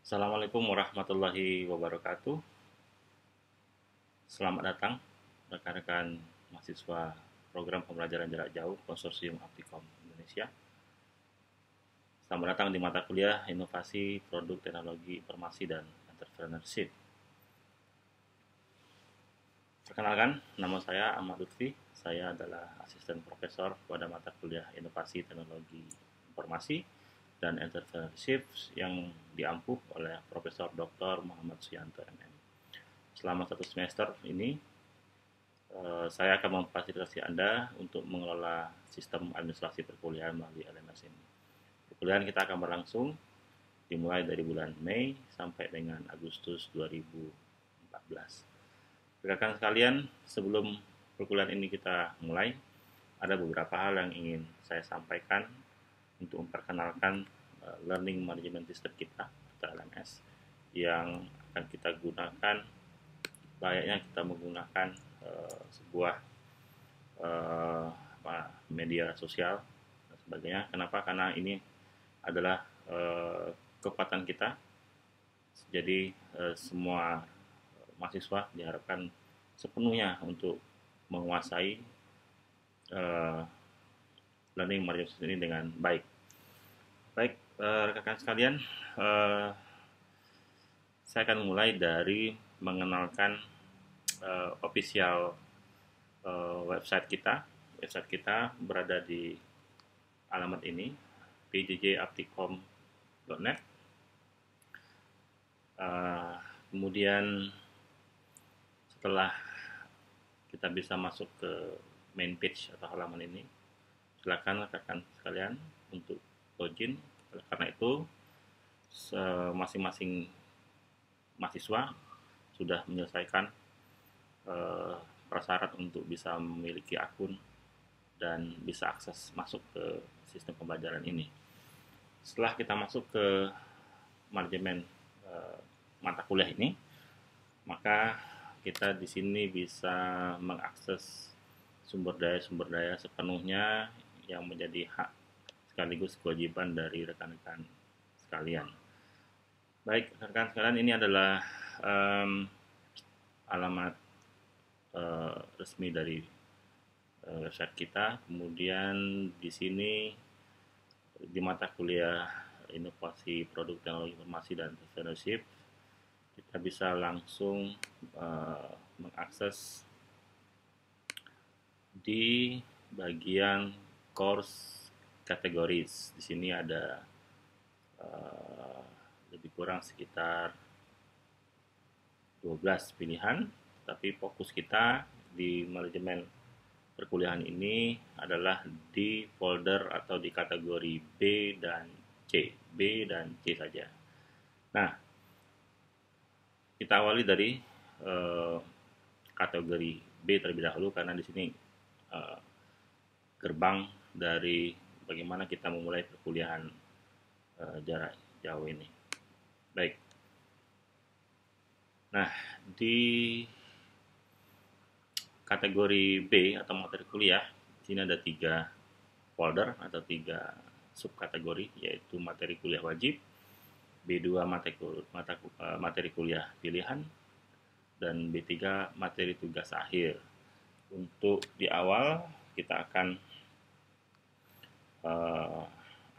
Assalamualaikum warahmatullahi wabarakatuh. Selamat datang rekan-rekan mahasiswa program pembelajaran jarak jauh Konsorsium Aptikom Indonesia. Selamat datang di mata kuliah Inovasi Produk Teknologi Informasi dan Entrepreneurship. Perkenalkan, nama saya Ahmad Lutfi. Saya adalah asisten profesor pada mata kuliah Inovasi Teknologi Informasi dan Entrepreneurship yang diampuh oleh Profesor Dr. Muhammad Suyanto MM. Selama 1 semester ini, saya akan memfasilitasi Anda untuk mengelola sistem administrasi perkuliahan melalui LMS ini. Perkuliahan kita akan berlangsung dimulai dari bulan Mei sampai dengan Agustus 2014. Rekan sekalian, sebelum perkuliahan ini kita mulai, ada beberapa hal yang ingin saya sampaikan untuk memperkenalkan Learning Management System kita atau LMS yang akan kita gunakan. Layaknya kita menggunakan sebuah media sosial dan sebagainya. Kenapa? Karena ini adalah kekuatan kita. Jadi semua mahasiswa diharapkan sepenuhnya untuk menguasai learning management ini dengan baik. Baik, rekan-rekan sekalian, saya akan mulai dari mengenalkan official website kita. Website kita berada di alamat ini, pjjaptikom.net. Kemudian setelah kita bisa masuk ke main page atau halaman ini, silakan rekan sekalian untuk login. Karena itu masing-masing mahasiswa sudah menyelesaikan prasyarat untuk bisa memiliki akun dan bisa akses masuk ke sistem pembelajaran ini. Setelah kita masuk ke manajemen mata kuliah ini, maka kita di sini bisa mengakses sumber daya sepenuhnya yang menjadi hak sekaligus kewajiban dari rekan-rekan sekalian. Baik, rekan-rekan sekalian, ini adalah alamat resmi dari website kita. Kemudian di sini di mata kuliah Inovasi Produk Teknologi Informasi dan Entrepreneurship, kita bisa langsung mengakses di bagian course categories. Di sini ada lebih kurang sekitar 12 pilihan, tapi fokus kita di manajemen perkuliahan ini adalah di folder atau di kategori B dan C saja. Nah, kita awali dari kategori B terlebih dahulu karena di sini gerbang dari bagaimana kita memulai perkuliahan jarak jauh ini. Baik. Nah, di kategori B atau materi kuliah, di sini ada 3 folder atau 3 subkategori, yaitu materi kuliah wajib, B2 materi kuliah pilihan, dan B3 materi tugas akhir. Untuk di awal kita akan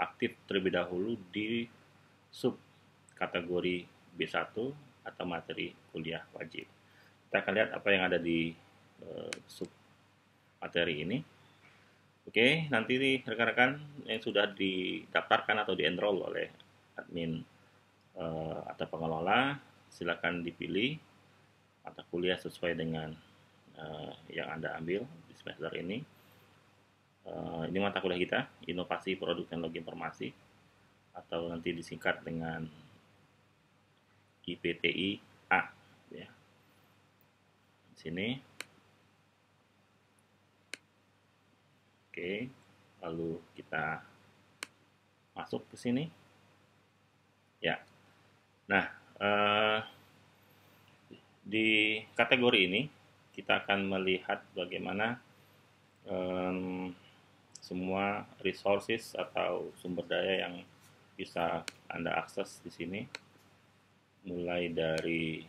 aktif terlebih dahulu di subkategori B1 atau materi kuliah wajib. Kita akan lihat apa yang ada di sub materi ini. Oke, nanti rekan-rekan yang sudah didaftarkan atau di-enroll oleh admin atau pengelola, silakan dipilih mata kuliah sesuai dengan yang Anda ambil di semester ini. Ini mata kuliah kita, Inovasi Produk Teknologi Informasi, atau nanti disingkat dengan IPTI A, ya. Di sini. Oke, lalu kita masuk ke sini. Ya. Nah, di kategori ini kita akan melihat bagaimana semua resources atau sumber daya yang bisa Anda akses di sini. mulai dari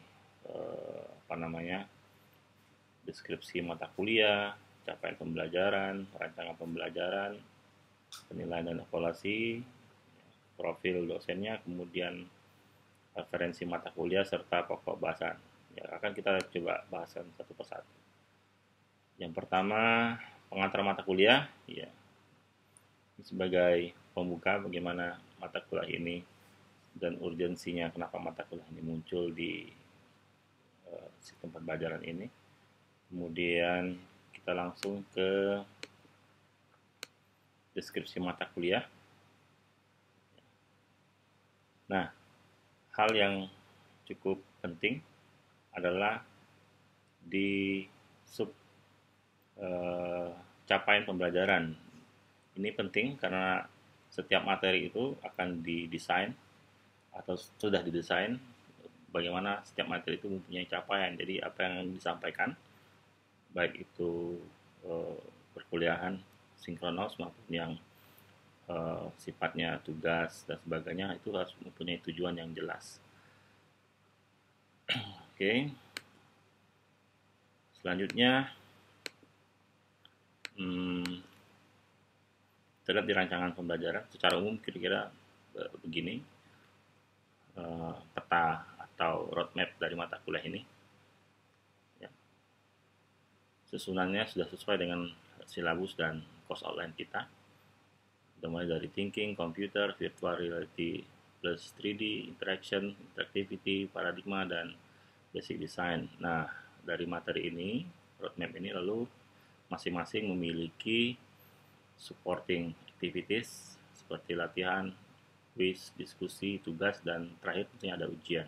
deskripsi mata kuliah, capaian pembelajaran, rancangan pembelajaran, penilaian dan evaluasi, profil dosennya, kemudian referensi mata kuliah serta pokok bahasan. Ya, akan kita coba bahasan satu persatu. Yang pertama, pengantar mata kuliah, ya. Sebagai pembuka bagaimana mata kuliah ini dan urgensinya kenapa mata kuliah ini muncul di sistem pembelajaran ini. Kemudian kita langsung ke deskripsi mata kuliah. Nah, hal yang cukup penting adalah di sub capaian pembelajaran. Ini penting karena setiap materi itu akan didesain atau sudah didesain bagaimana setiap materi itu mempunyai capaian. Jadi apa yang disampaikan baik itu perkuliahan sinkronos maupun yang sifatnya tugas dan sebagainya itu harus mempunyai tujuan yang jelas. Oke. Selanjutnya terlihat di rancangan pembelajaran secara umum kira-kira begini peta atau roadmap dari mata kuliah ini. Ya. Susunannya sudah sesuai dengan silabus dan course outline kita. Mulai dari thinking, computer, virtual reality plus 3D, interaction, interactivity, paradigma, dan basic design. Nah, dari materi ini, roadmap ini lalu masing-masing memiliki supporting activities seperti latihan, quiz, diskusi, tugas, dan terakhir tentunya ada ujian.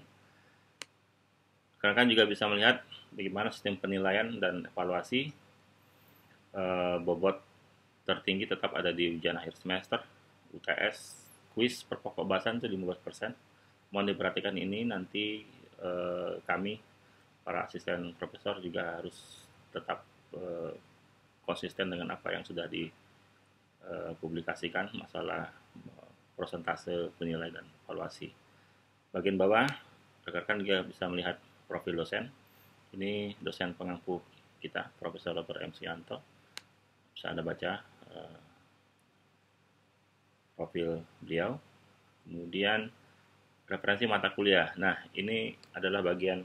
Rekan-rekan juga bisa melihat bagaimana sistem penilaian dan evaluasi bobot tertinggi tetap ada di ujian akhir semester, UTS, quiz per pokok bahasan itu 15%. Mohon diperhatikan ini nanti kami para asisten profesor juga harus tetap konsisten dengan apa yang sudah dipublikasikan masalah persentase penilaian dan evaluasi. Bagian bawah, rekan-rekan juga bisa melihat profil dosen. Ini dosen pengampu kita, Profesor Dr. M. Sianto. Bisa Anda baca profil beliau. Kemudian referensi mata kuliah. Nah, ini adalah bagian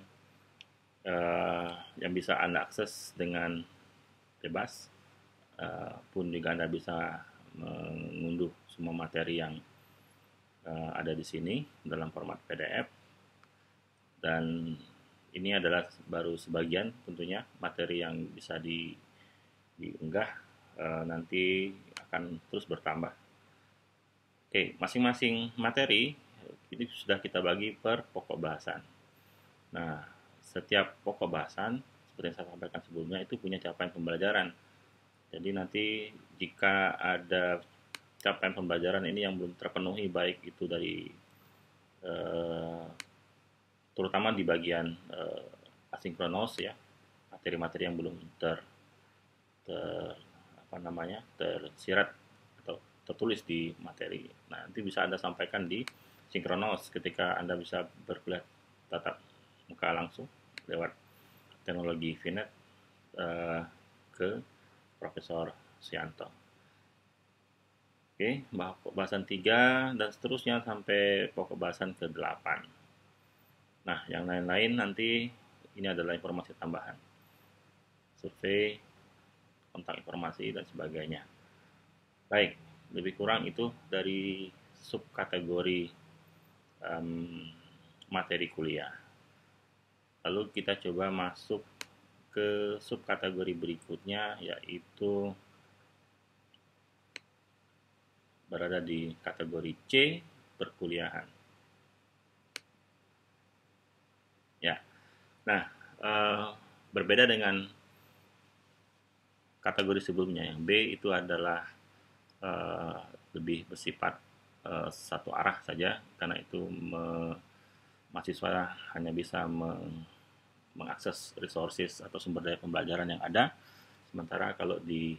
yang bisa Anda akses dengan bebas. Pun juga Anda bisa mengunduh semua materi yang ada di sini dalam format PDF. Dan ini adalah baru sebagian tentunya materi yang bisa diunggah, nanti akan terus bertambah. Oke, masing-masing materi ini sudah kita bagi per pokok bahasan. Nah, setiap pokok bahasan seperti yang saya sampaikan sebelumnya itu punya capaian pembelajaran. Jadi nanti jika ada capaian pembelajaran ini yang belum terpenuhi baik itu dari terutama di bagian asinkronos ya, materi-materi yang belum tersirat atau tertulis di materi. Nah, nanti bisa Anda sampaikan di sinkronos ketika Anda bisa berkuliah tatap muka langsung lewat teknologi VNet ke Profesor Sianto. Oke, pokok bahasan 3 dan seterusnya sampai pokok bahasan ke-8. Nah, yang lain-lain nanti ini adalah informasi tambahan. Survei, kontak informasi, dan sebagainya. Baik, lebih kurang itu dari subkategori materi kuliah. Lalu kita coba masuk ke subkategori berikutnya, yaitu berada di kategori C, perkuliahan. Ya, nah berbeda dengan kategori sebelumnya. Yang B itu adalah lebih bersifat satu arah saja, karena itu mahasiswa hanya bisa mengakses resources atau sumber daya pembelajaran yang ada. Sementara kalau di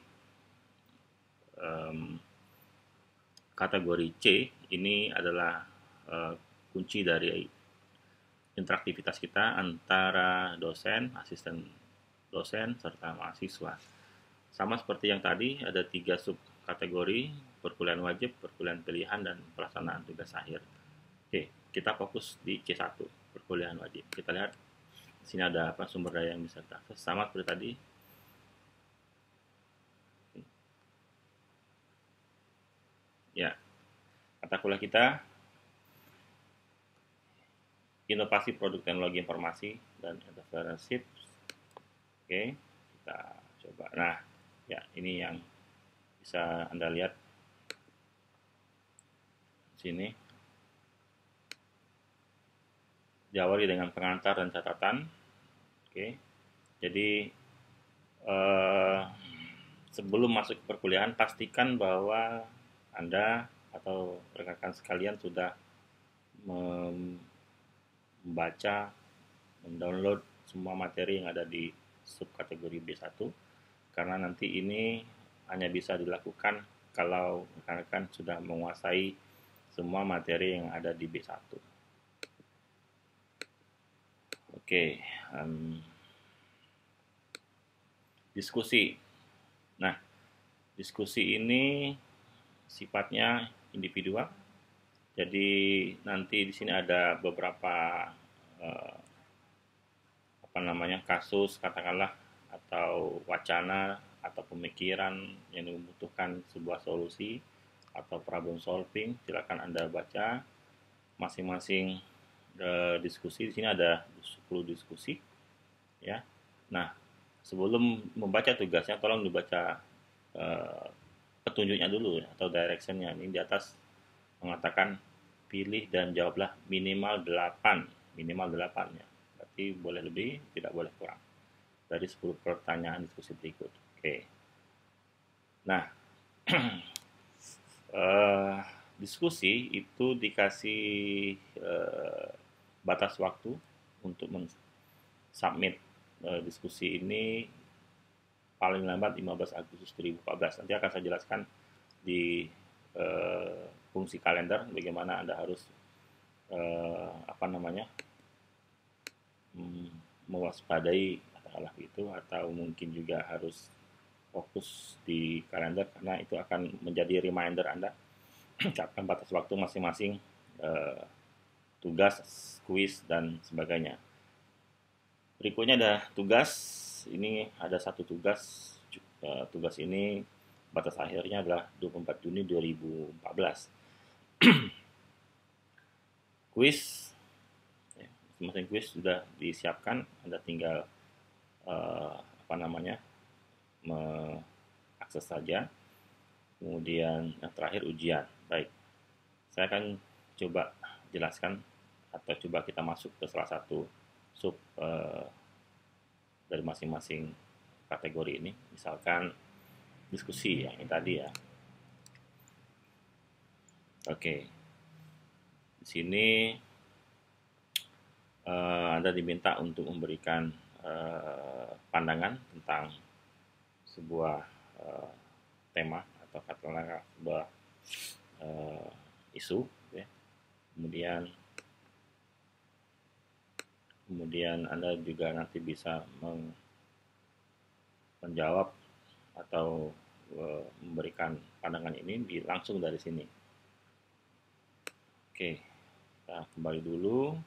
kategori C ini adalah kunci dari interaktivitas kita antara dosen, asisten dosen, serta mahasiswa. Sama seperti yang tadi, ada 3 subkategori: perkuliahan wajib, perkuliahan pilihan, dan pelaksanaan tugas akhir. Oke, kita fokus di C1, perkuliahan wajib. Kita lihat di sini ada apa sumber daya yang bisa kita akses. Sama seperti tadi. Ya, mata kuliah kita inovasi produk teknologi informasi dan entrepreneurship. Oke, kita coba. Nah, ya ini yang bisa Anda lihat di sini. Diawali dengan pengantar dan catatan. Oke, jadi sebelum masuk ke perkuliahan, pastikan bahwa Anda atau rekan-rekan sekalian sudah membaca, mendownload semua materi yang ada di subkategori B1, karena nanti ini hanya bisa dilakukan kalau rekan-rekan sudah menguasai semua materi yang ada di B1. Oke, diskusi. Nah, diskusi ini sifatnya individual. Jadi nanti di sini ada beberapa kasus, katakanlah, atau wacana atau pemikiran yang membutuhkan sebuah solusi atau problem solving. Silakan Anda baca masing-masing diskusi. Di sini ada 10 diskusi, ya. Nah, sebelum membaca tugasnya, tolong dibaca petunjuknya dulu, ya, atau directionnya. Ini di atas mengatakan pilih dan jawablah minimal 8 ya. Berarti boleh lebih, tidak boleh kurang dari 10 pertanyaan diskusi berikut. Oke. Nah, diskusi itu dikasih batas waktu untuk submit diskusi ini paling lambat 15 Agustus 2014. Nanti akan saya jelaskan di fungsi kalender bagaimana Anda harus mewaspadai, katakanlah itu, atau mungkin juga harus fokus di kalender karena itu akan menjadi reminder Anda kapan batas waktu masing-masing tugas, kuis, dan sebagainya. Berikutnya ada tugas. Ini ada satu tugas. Tugas ini batas akhirnya adalah 24 Juni 2014. Kuis, masing-masing kuis sudah disiapkan. Anda tinggal mengakses saja. Kemudian yang terakhir ujian. Baik, saya akan coba jelaskan atau coba kita masuk ke salah satu sub dari masing-masing kategori ini. Misalkan diskusi yang ini tadi, ya. Oke, di sini Anda diminta untuk memberikan pandangan tentang sebuah tema atau katakanlah sebuah isu, ya. Kemudian Anda juga nanti bisa menjawab atau memberikan pandangan ini langsung dari sini. Oke, kita kembali dulu.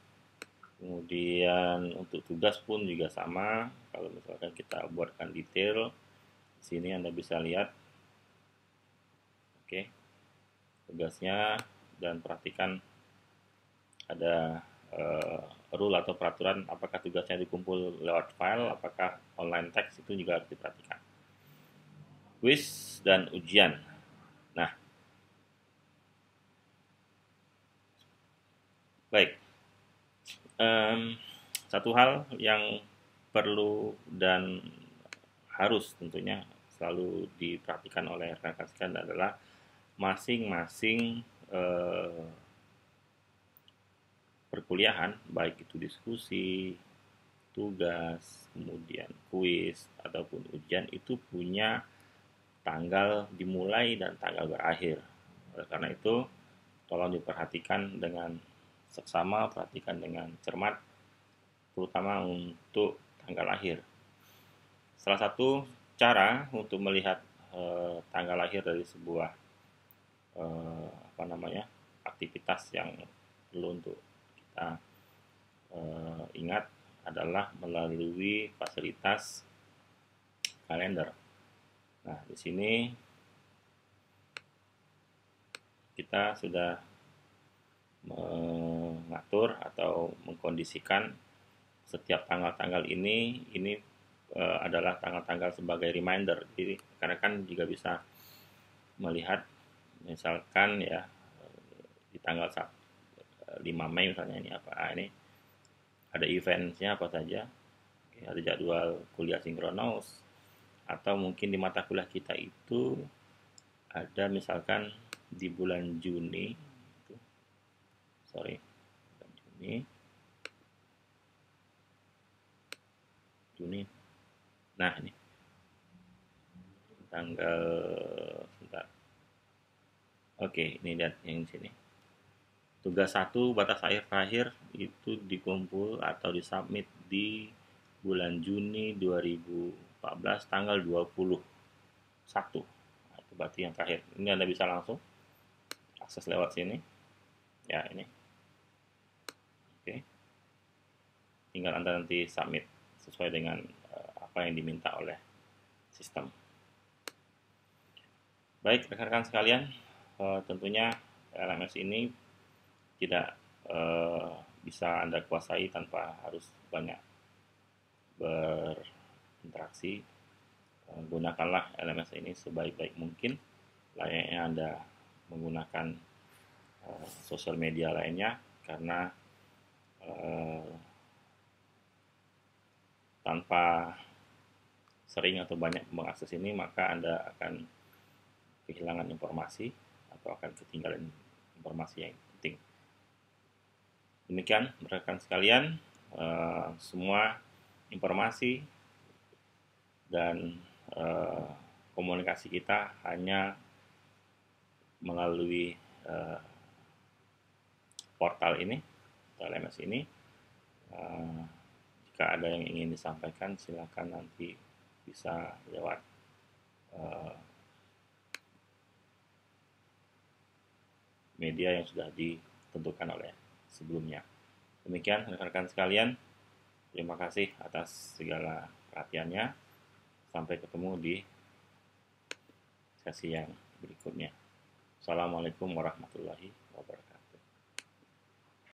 Kemudian untuk tugas pun juga sama. Kalau misalkan kita buatkan detail, di sini Anda bisa lihat. Oke, tugasnya, dan perhatikan ada rule atau peraturan, apakah tugasnya dikumpul lewat file, apakah online text, itu juga harus diperhatikan. Kuis dan ujian. Nah, baik. Satu hal yang perlu dan harus tentunya selalu diperhatikan oleh rekan-rekan sekalian adalah masing-masing perkuliahan, baik itu diskusi, tugas, kemudian kuis, ataupun ujian, itu punya tanggal dimulai dan tanggal berakhir. Oleh karena itu, tolong diperhatikan dengan seksama, perhatikan dengan cermat, terutama untuk tanggal lahir. Salah satu cara untuk melihat tanggal lahir dari sebuah aktivitas yang perlu untuk kita ingat adalah melalui fasilitas kalender. Nah, di sini kita sudah mengatur atau mengkondisikan setiap tanggal-tanggal ini adalah tanggal-tanggal sebagai reminder. Jadi karena kan juga bisa melihat misalkan ya di tanggal 5 Mei misalnya ini ini ada eventnya apa saja, ada jadwal kuliah sinkronus, atau mungkin di mata kuliah kita itu ada misalkan di bulan Juni, bulan Juni. Nah, ini tanggal sebentar. Oke, ini lihat yang sini. Tugas 1 batas akhir terakhir itu dikumpul atau disubmit di bulan Juni 2014 tanggal 21. Nah, itu berarti yang terakhir. Ini Anda bisa langsung akses lewat sini. Ya, ini. Oke. Tinggal Anda nanti submit sesuai dengan apa yang diminta oleh sistem. Baik, rekan-rekan sekalian, tentunya LMS ini tidak bisa Anda kuasai tanpa harus banyak berinteraksi. Gunakanlah LMS ini sebaik-baik mungkin, layaknya Anda menggunakan sosial media lainnya, karena tanpa sering atau banyak mengakses ini, maka Anda akan kehilangan informasi atau akan ketinggalan informasi yang penting. Demikian rekan sekalian, semua informasi dan komunikasi kita hanya melalui portal ini, LMS ini. Jika ada yang ingin disampaikan, silakan nanti bisa lewat media yang sudah ditentukan oleh sebelumnya. Demikian rekan-rekan sekalian, terima kasih atas segala perhatiannya. Sampai ketemu di sesi yang berikutnya. Assalamualaikum warahmatullahi wabarakatuh.